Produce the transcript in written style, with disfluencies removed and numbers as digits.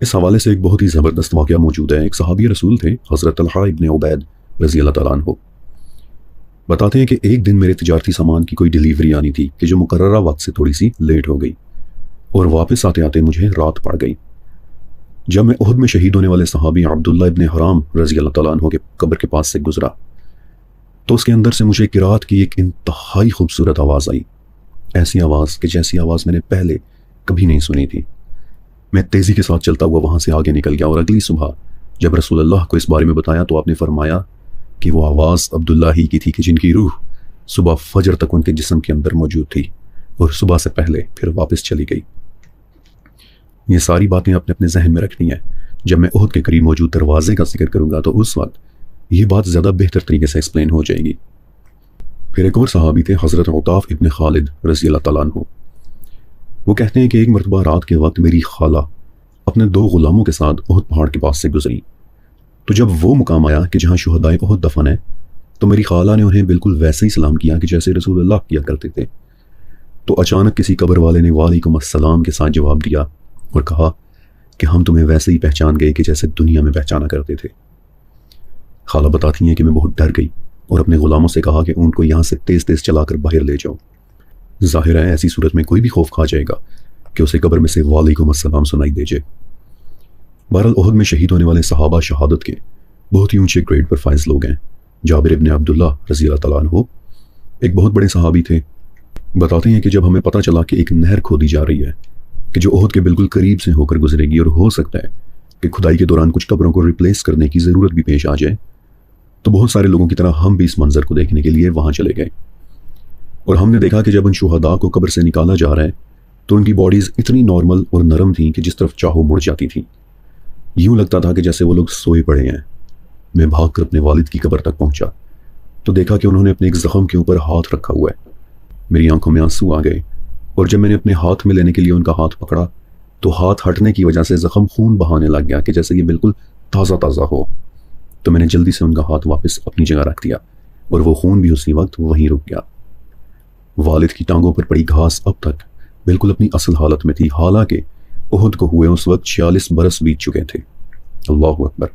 اس حوالے سے ایک بہت ہی زبردست واقعہ موجود ہے۔ ایک صحابی رسول تھے، حضرت طلحہ ابن عبید رضی اللہ تعالیٰ عنہ، بتاتے ہیں کہ ایک دن میرے تجارتی سامان کی کوئی ڈیلیوری آنی تھی کہ جو مقررہ وقت سے تھوڑی سی لیٹ ہو گئی، اور واپس آتے آتے مجھے رات پڑ گئی۔ جب میں احد میں شہید ہونے والے صحابی عبداللہ ابن حرام رضی اللہ تعالیٰ عنہ کے قبر کے پاس سے گزرا تو اس کے اندر سے مجھے قرات کی ایک انتہائی خوبصورت آواز آئی، ایسی آواز کہ جیسی آواز میں نے پہلے کبھی نہیں سنی تھی۔ میں تیزی کے ساتھ چلتا ہوا وہاں سے آگے نکل گیا، اور اگلی صبح جب رسول اللہ کو اس بارے میں بتایا تو آپ نے فرمایا کہ وہ آواز عبداللہ ہی کی تھی کہ جن کی روح صبح فجر تک ان کے جسم کے اندر موجود تھی اور صبح سے پہلے پھر واپس چلی گئی۔ یہ ساری باتیں اپنے اپنے ذہن میں رکھنی ہیں۔ جب میں احد کے قریب موجود دروازے کا ذکر کروں گا تو اس وقت یہ بات زیادہ بہتر طریقے سے ایکسپلین ہو جائے گی۔ پھر ایک اور صحابی تھے، حضرت عطاف ابن خالد رضی اللہ تعالیٰ عنہ۔ وہ کہتے ہیں کہ ایک مرتبہ رات کے وقت میری خالہ اپنے 2 غلاموں کے ساتھ احد پہاڑ کے پاس سے گزری، تو جب وہ مقام آیا کہ جہاں شہدائے احد دفن ہے تو میری خالہ نے انہیں بالکل ویسے ہی سلام کیا کہ جیسے رسول اللہ کیا کرتے تھے۔ تو اچانک کسی قبر والے نے وعلیکم السلام کے ساتھ جواب دیا اور کہا کہ ہم تمہیں ویسے ہی پہچان گئے کہ جیسے دنیا میں پہچانا کرتے تھے۔ خالہ بتاتی ہیں کہ میں بہت ڈر گئی اور اپنے غلاموں سے کہا کہ اونٹ کو یہاں سے تیز تیز چلا کر باہر لے جاؤ۔ ظاہر ہے ایسی صورت میں کوئی بھی خوف کھا جائے گا کہ اسے قبر میں سے وعلیکم السلام سنائی دے جائے۔ بہرحال احد میں شہید ہونے والے صحابہ شہادت کے بہت ہی اونچے گریڈ پر فائز لوگ ہیں۔ جابر ابن عبداللہ رضی اللہ تعالیٰ عنہ ایک بہت بڑے صحابی تھے۔ بتاتے ہیں کہ جب ہمیں پتہ چلا کہ ایک نہر کھودی جا رہی ہے کہ جو احد کے بالکل قریب سے ہو کر گزرے گی، اور ہو سکتا ہے کہ کھدائی کے دوران کچھ قبروں کو ریپلیس کرنے کی ضرورت بھی پیش آ جائے، تو بہت سارے لوگوں کی طرح ہم بھی اس منظر کو دیکھنے کے لیے وہاں چلے گئے، اور ہم نے دیکھا کہ جب ان شہداء کو قبر سے نکالا جا رہا ہے تو ان کی باڈیز اتنی نارمل اور نرم تھیں کہ جس طرف چاہو مڑ جاتی تھیں۔ یوں لگتا تھا کہ جیسے وہ لوگ سوئے پڑے ہیں۔ میں بھاگ کر اپنے والد کی قبر تک پہنچا تو دیکھا کہ انہوں نے اپنے ایک زخم کے اوپر ہاتھ رکھا ہوا ہے۔ میری آنکھوں میں آنسو آ گئے، اور جب میں نے اپنے ہاتھ میں لینے کے لیے ان کا ہاتھ پکڑا تو ہاتھ ہٹنے کی وجہ سے زخم خون بہانے لگ گیا کہ جیسے یہ بالکل تازہ تازہ ہو۔ تو میں نے جلدی سے ان کا ہاتھ واپس اپنی جگہ رکھ دیا، اور وہ خون بھی اسی وقت وہیں رک گیا۔ والد کی ٹانگوں پر پڑی گھاس اب تک بالکل اپنی اصل حالت میں تھی، حالانکہ احد کو ہوئے اس وقت 46 برس بیت چکے تھے۔ اللہ اکبر۔